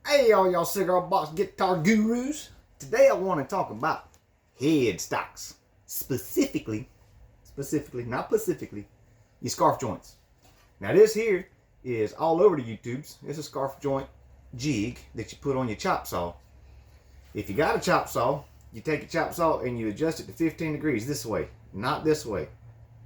Hey, all y'all cigar box guitar gurus. Today I want to talk about headstocks. Specifically, not specifically, your scarf joints. Now this here is all over the YouTubes. It's a scarf joint jig that you put on your chop saw. If you got a chop saw, you take your chop saw and you adjust it to 15 degrees this way, not this way.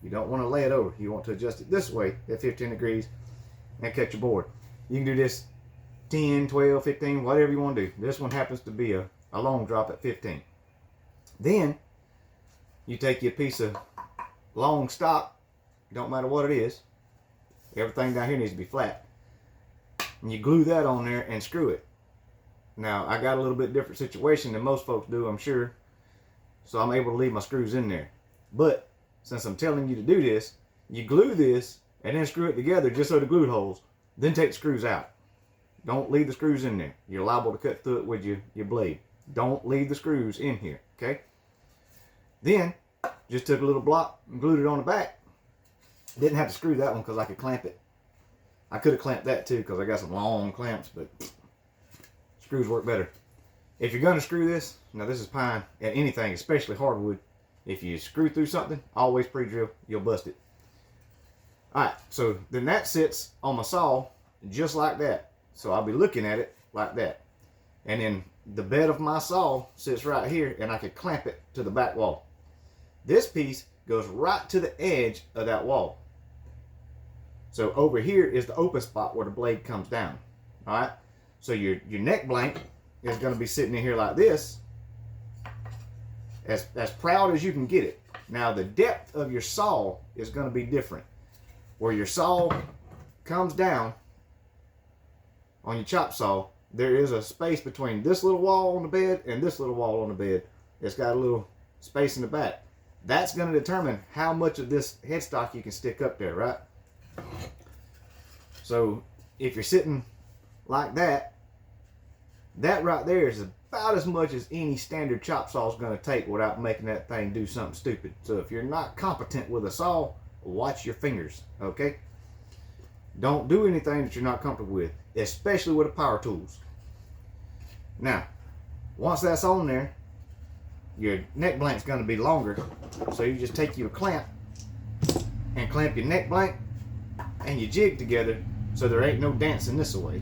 You don't want to lay it over. You want to adjust it this way at 15 degrees and cut your board. You can do this 10, 12, 15, whatever you want to do. This one happens to be a long drop at 15. Then you take your piece of long stock, don't matter what it is, everything down here needs to be flat, and you glue that on there and screw it. Now I got a little bit different situation than most folks do, I'm sure, so I'm able to leave my screws in there. But since I'm telling you to do this, you glue this and then screw it together just so the glue holds, then take the screws out. Don't leave the screws in there. You're liable to cut through it with your blade. Don't leave the screws in here, okay? Then, just took a little block and glued it on the back. Didn't have to screw that one because I could clamp it. I could have clamped that too because I got some long clamps, but screws work better. If you're going to screw this, now this is pine, and anything, especially hardwood, if you screw through something, always pre-drill, you'll bust it. Alright, so then that sits on my saw just like that. So I'll be looking at it like that. And then the bed of my saw sits right here, and I can clamp it to the back wall. This piece goes right to the edge of that wall. So over here is the open spot where the blade comes down. Alright? So your neck blank is going to be sitting in here like this. As proud as you can get it. Now the depth of your saw is going to be different. Where your saw comes down on your chop saw, there is a space between this little wall on the bed and this little wall on the bed. It's got a little space in the back. That's going to determine how much of this headstock you can stick up there, right? So if you're sitting like that, that right there is about as much as any standard chop saw is going to take without making that thing do something stupid. So if you're not competent with a saw, watch your fingers, okay? Don't do anything that you're not comfortable with, especially with the power tools. Now, once that's on there, your neck blank's going to be longer. So you just take your clamp and clamp your neck blank and your jig together so there ain't no dancing this way.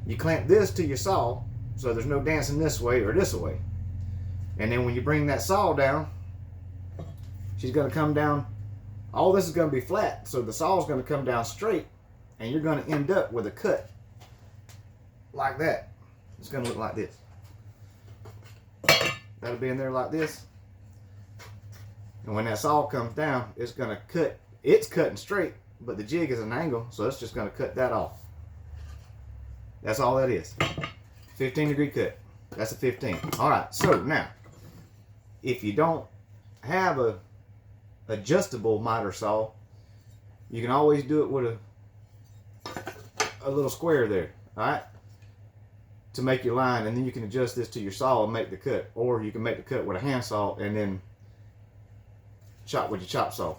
You clamp this to your saw so there's no dancing this way or this way. And then when you bring that saw down, she's going to come down. All this is going to be flat, so the saw is going to come down straight, and you're going to end up with a cut like that. It's going to look like this. That'll be in there like this. And when that saw comes down, it's going to cut. It's cutting straight, but the jig is an angle, so it's just going to cut that off. That's all that is. 15-degree cut. That's a 15. All right, so now, if you don't have a adjustable miter saw, you can always do it with a little square there, all right, to make your line, and then you can adjust this to your saw and make the cut, or you can make the cut with a handsaw and then chop with your chop saw.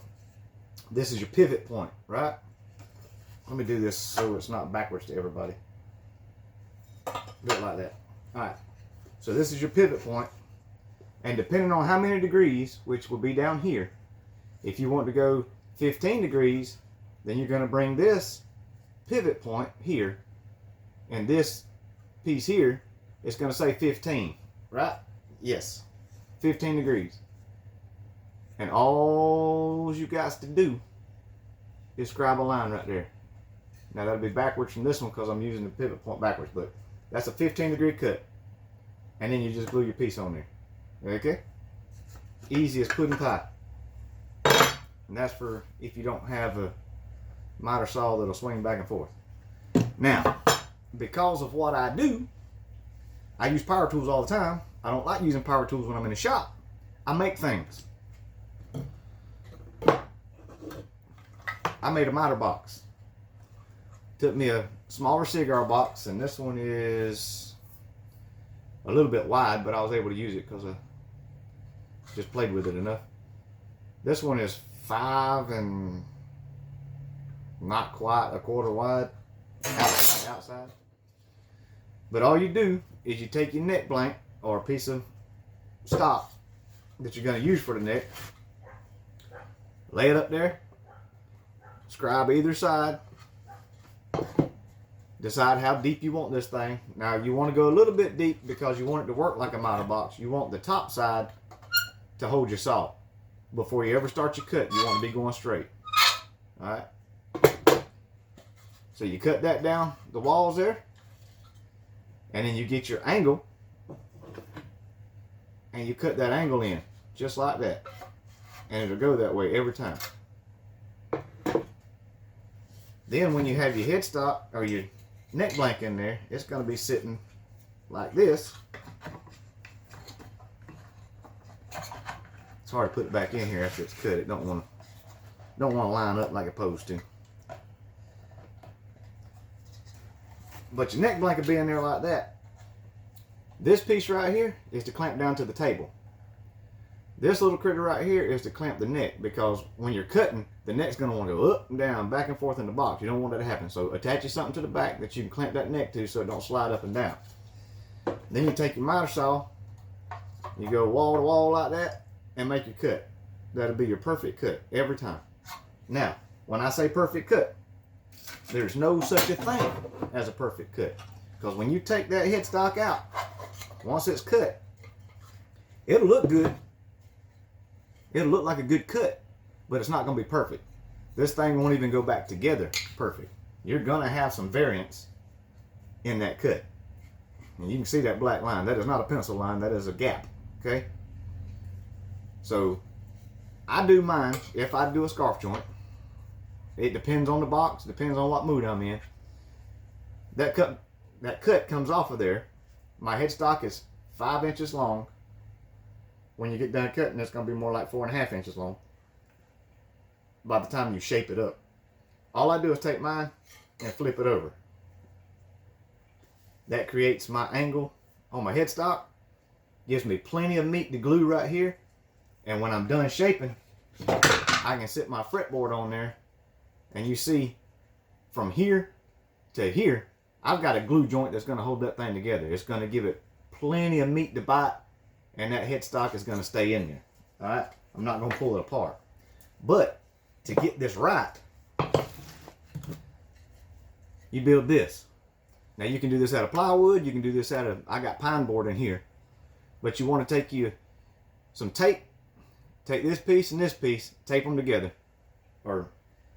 This is your pivot point, right? Let me do this so it's not backwards to everybody. Do it like that. All right, so this is your pivot point, and depending on how many degrees, which will be down here, if you want to go 15 degrees, then you're going to bring this pivot point here, and this piece here is going to say 15, right? Yes, 15 degrees. And all you got to do is scribe a line right there. Now that'll be backwards from this one because I'm using the pivot point backwards, but that's a 15-degree cut. And then you just glue your piece on there. Okay? Easy as pudding pie. And that's for if you don't have a miter saw that'll swing back and forth. Now, because of what I do, I use power tools all the time. I don't like using power tools when I'm in the shop. I make things. I made a miter box. Took me a smaller cigar box, and this one is a little bit wide, but I was able to use it because I just played with it enough. This one is 5 and not quite a quarter wide outside. But all you do is you take your neck blank or a piece of stock that you're going to use for the neck, lay it up there, scribe either side, decide how deep you want this thing. Now you want to go a little bit deep because you want it to work like a miter box. You want the top side to hold your saw. Before you ever start your cut, you want to be going straight. Alright. So you cut that down the walls there, and then you get your angle, and you cut that angle in just like that, and it'll go that way every time. Then when you have your headstock or your neck blank in there, it's going to be sitting like this. It's hard to put it back in here after it's cut. It don't want to line up like it's supposed to. But your neck blank will be in there like that. This piece right here is to clamp down to the table. This little critter right here is to clamp the neck, because when you're cutting, the neck's going to want to go up and down, back and forth in the box. You don't want that to happen. So attach you something to the back that you can clamp that neck to so it don't slide up and down. Then you take your miter saw, you go wall to wall like that, and make your cut. That'll be your perfect cut every time. Now, when I say perfect cut, there's no such a thing as a perfect cut. Because when you take that headstock out, once it's cut, it'll look good. It'll look like a good cut, but it's not going to be perfect. This thing won't even go back together perfect. You're going to have some variance in that cut. And you can see that black line. That is not a pencil line. That is a gap. Okay? So, I do mine if I do a scarf joint. It depends on the box, depends on what mood I'm in. That cut comes off of there. My headstock is 5 inches long. When you get done cutting, it's going to be more like 4.5 inches long by the time you shape it up. All I do is take mine and flip it over. That creates my angle on my headstock. Gives me plenty of meat to glue right here. And when I'm done shaping, I can sit my fretboard on there. And you see, from here to here, I've got a glue joint that's going to hold that thing together. It's going to give it plenty of meat to bite, and that headstock is going to stay in there. Alright? I'm not going to pull it apart. But, to get this right, you build this. Now you can do this out of plywood, you can do this out of, I got pine board in here. But you want to take you some tape, take this piece and this piece, tape them together. Or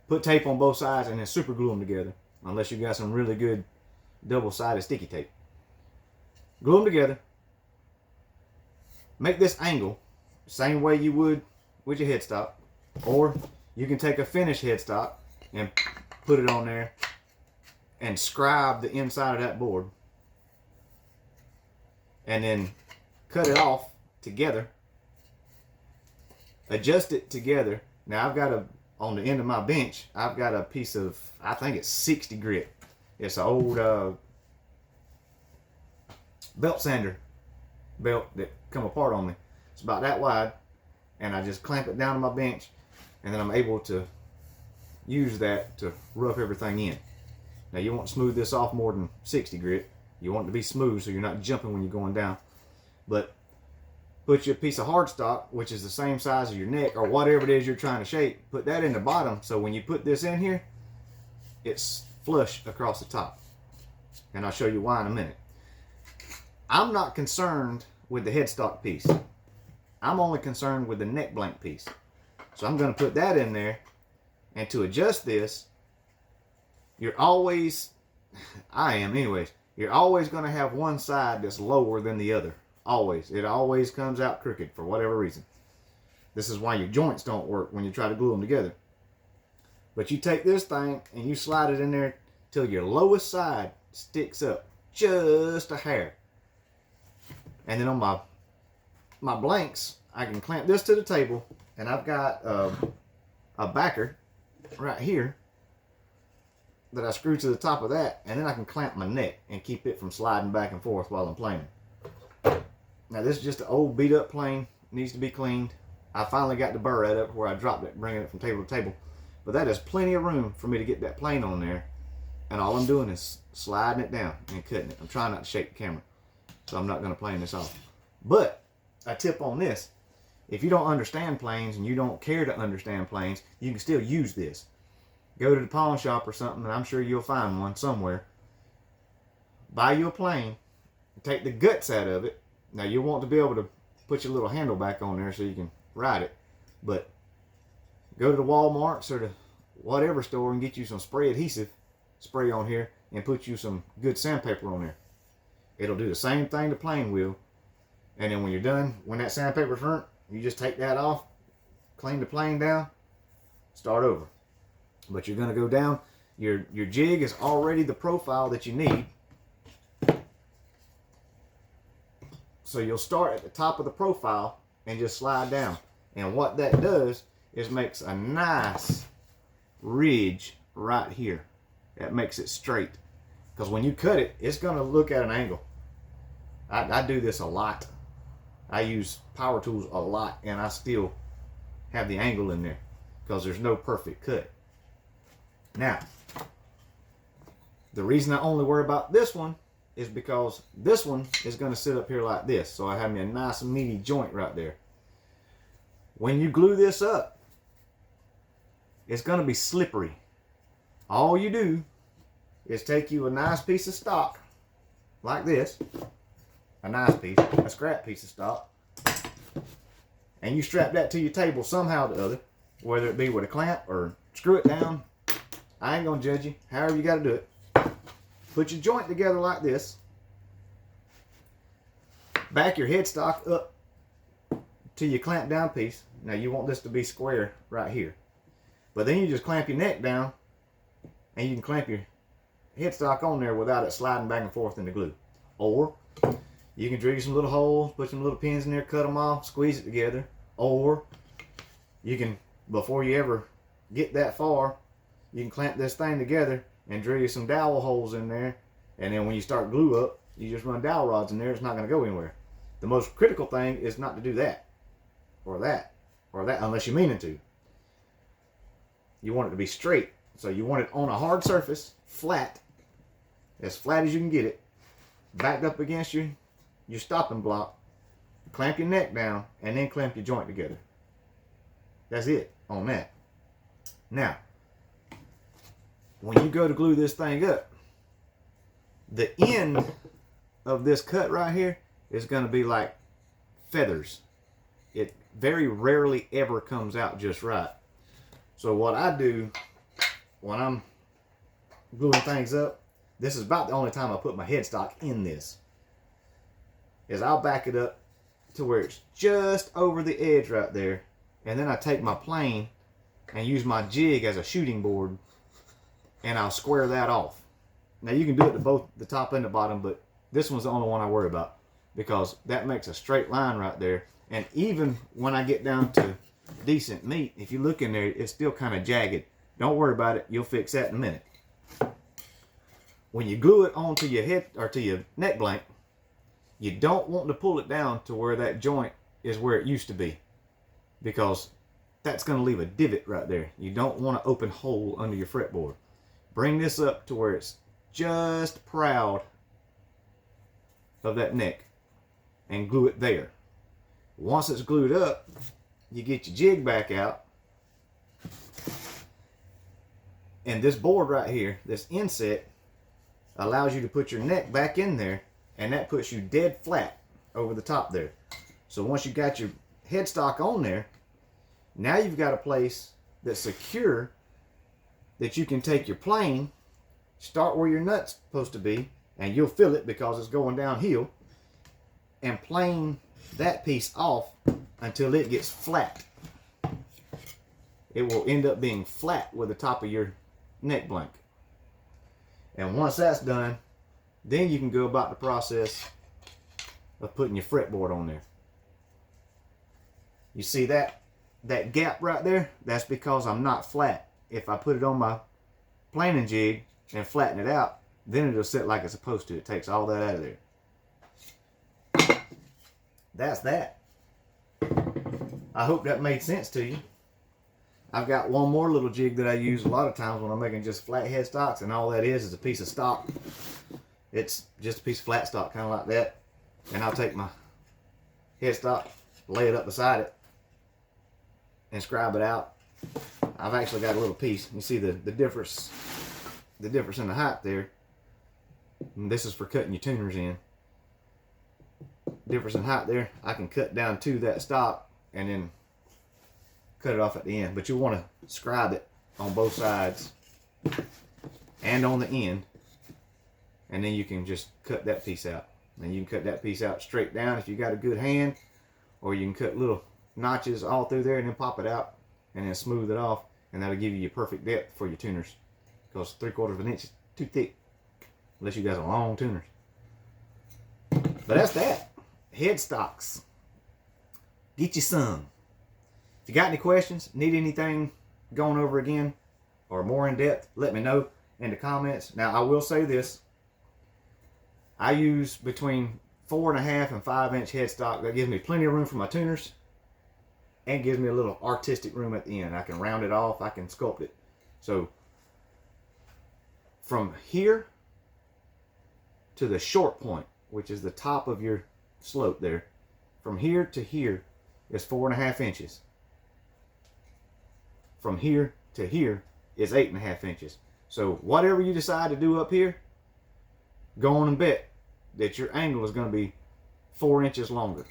put tape on both sides and then super glue them together. Unless you got some really good double-sided sticky tape. Glue them together. Make this angle same way you would with your headstock. Or you can take a finished headstock and put it on there and scribe the inside of that board. And then cut it off together. Adjust it together. Now I've got on the end of my bench, I've got a piece of, I think it's 60 grit. It's an old belt sander belt that come apart on me. It's about that wide, and I just clamp it down to my bench, and then I'm able to use that to rough everything in. Now you won't smooth this off more than 60 grit. You want it to be smooth so you're not jumping when you're going down. But put you a piece of hardstock, which is the same size as your neck, or whatever it is you're trying to shape. Put that in the bottom, so when you put this in here, it's flush across the top. And I'll show you why in a minute. I'm not concerned with the headstock piece. I'm only concerned with the neck blank piece. So I'm going to put that in there. And to adjust this, you're always, I am anyways, you're always going to have one side that's lower than the other. Always. It always comes out crooked for whatever reason. This is why your joints don't work when you try to glue them together. But you take this thing and you slide it in there till your lowest side sticks up just a hair. And then on my blanks, I can clamp this to the table, and I've got a backer right here that I screw to the top of that, and then I can clamp my neck and keep it from sliding back and forth while I'm planing. Now this is just an old beat up plane, needs to be cleaned. I finally got the burr out of it where I dropped it, bringing it from table to table. But that is plenty of room for me to get that plane on there And all I'm doing is sliding it down and cutting it. I'm trying not to shake the camera, so I'm not going to plane this off. But a tip on this, if you don't understand planes and you don't care to understand planes, you can still use this. Go to the pawn shop or something, and I'm sure you'll find one somewhere. Buy you a plane, take the guts out of it. Now you'll want to be able to put your little handle back on there so you can ride it. But go to the Walmarts or the whatever store and get you some spray adhesive, spray on here, and put you some good sandpaper on there. It'll do the same thing the plane will. And then when you're done, when that sandpaper's burnt, you just take that off, clean the plane down, start over. But you're going to go down. Your jig is already the profile that you need. So you'll start at the top of the profile and just slide down. And what that does is makes a nice ridge right here. That makes it straight. Because when you cut it, it's going to look at an angle. I do this a lot. I use power tools a lot, and I still have the angle in there because there's no perfect cut. Now, the reason I only worry about this one is because this one is going to sit up here like this. So I have me a nice meaty joint right there. When you glue this up, it's going to be slippery. All you do is take you a nice piece of stock like this, a nice piece, a scrap piece of stock, and you strap that to your table somehow or the other, whether it be with a clamp or screw it down. I ain't going to judge you, however you got to do it. Put your joint together like this. Back your headstock up to your clamp down piece. Now you want this to be square right here. But then you just clamp your neck down and you can clamp your headstock on there without it sliding back and forth in the glue. Or you can drill some little holes, put some little pins in there, cut them off, squeeze it together. Or you can, before you ever get that far, you can clamp this thing together and drill you some dowel holes in there, and then when you start glue up, you just run dowel rods in there. It's not going to go anywhere. The most critical thing is not to do that, or that, or that, unless you're meaning to. You want it to be straight, so you want it on a hard surface, flat as you can get it, backed up against your stopping block, clamp your neck down, and then clamp your joint together. That's it on that. Now, when you go to glue this thing up, the end of this cut right here is going to be like feathers. It very rarely ever comes out just right. So what I do when I'm gluing things up, this is about the only time I put my headstock in this, is I'll back it up to where it's just over the edge right there, and then I take my plane and use my jig as a shooting board, and I'll square that off. Now you can do it to both the top and the bottom, but this one's the only one I worry about because that makes a straight line right there. And even when I get down to decent meat, if you look in there, it's still kind of jagged. Don't worry about it. You'll fix that in a minute. When you glue it onto your head or to your neck blank, you don't want to pull it down to where that joint is where it used to be, because that's going to leave a divot right there. You don't want an open hole under your fretboard. Bring this up to where it's just proud of that neck and glue it there. Once it's glued up, you get your jig back out, and this board right here, this inset, allows you to put your neck back in there, and that puts you dead flat over the top there. So once you got your headstock on there, now you've got a place that's secure that you can take your plane, start where your nut's supposed to be, and you'll feel it because it's going downhill, and plane that piece off until it gets flat. It will end up being flat with the top of your neck blank. And once that's done, then you can go about the process of putting your fretboard on there. You see that gap right there? That's because I'm not flat. If I put it on my planing jig and flatten it out, then it'll sit like it's supposed to. It takes all that out of there. That's that. I hope that made sense to you. I've got one more little jig that I use a lot of times when I'm making just flat headstocks, and all that is a piece of stock. It's just a piece of flat stock, kind of like that. And I'll take my headstock, lay it up beside it, and scribe it out. I've actually got a little piece. You see the difference in the height there. And this is for cutting your tuners in. Difference in height there. I can cut down to that stock and then cut it off at the end. But you want to scribe it on both sides and on the end. And then you can just cut that piece out. And you can cut that piece out straight down if you got a good hand. Or you can cut little notches all through there and then pop it out and then smooth it off. And that'll give you your perfect depth for your tuners. Because 3/4 of an inch is too thick. Unless you got some long tuners. But that's that. Headstocks. Get you some. If you got any questions, need anything going over again, or more in depth, let me know in the comments. Now, I will say this. I use between 4.5 and 5 inch headstock. That gives me plenty of room for my tuners and gives me a little artistic room at the end. I can round it off. I can sculpt it. So, from here to the short point, which is the top of your slope there, from here to here is 4.5 inches. From here to here is 8.5 inches. So whatever you decide to do up here, go on and bet that your angle is going to be 4 inches longer.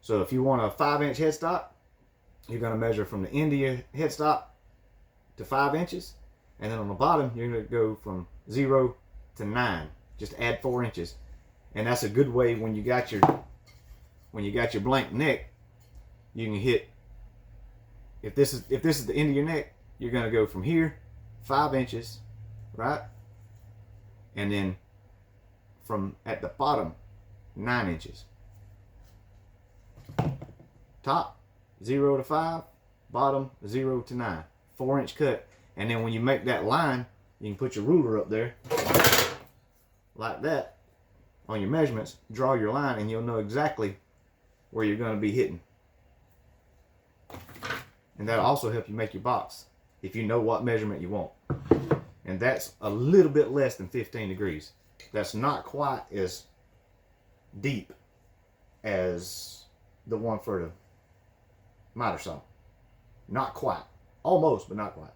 So if you want a 5 inch headstock, you're going to measure from the end of your headstock to 5 inches. And then on the bottom, you're going to go from 0 to 9. Just add 4 inches. And that's a good way when you got your blank neck, you can hit, if this is the end of your neck, you're going to go from here 5 inches, right? And then from at the bottom 9 inches. Top 0 to 5, bottom 0 to 9. 4 inch cut. And then when you make that line, you can put your ruler up there like that on your measurements, draw your line, and you'll know exactly where you're going to be hitting. And that'll also help you make your box if you know what measurement you want. And that's a little bit less than 15 degrees. That's not quite as deep as the one for the miter saw. Not quite. Almost, but not quite.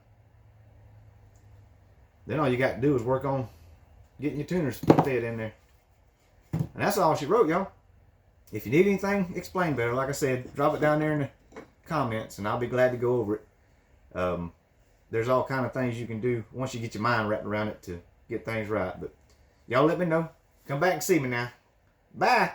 Then all you got to do is work on getting your tuners fed in there. And that's all she wrote, y'all. If you need anything explained better, like I said, drop it down there in the comments and I'll be glad to go over it. There's all kind of things you can do once you get your mind wrapped around it to get things right. But y'all let me know. Come back and see me now. Bye.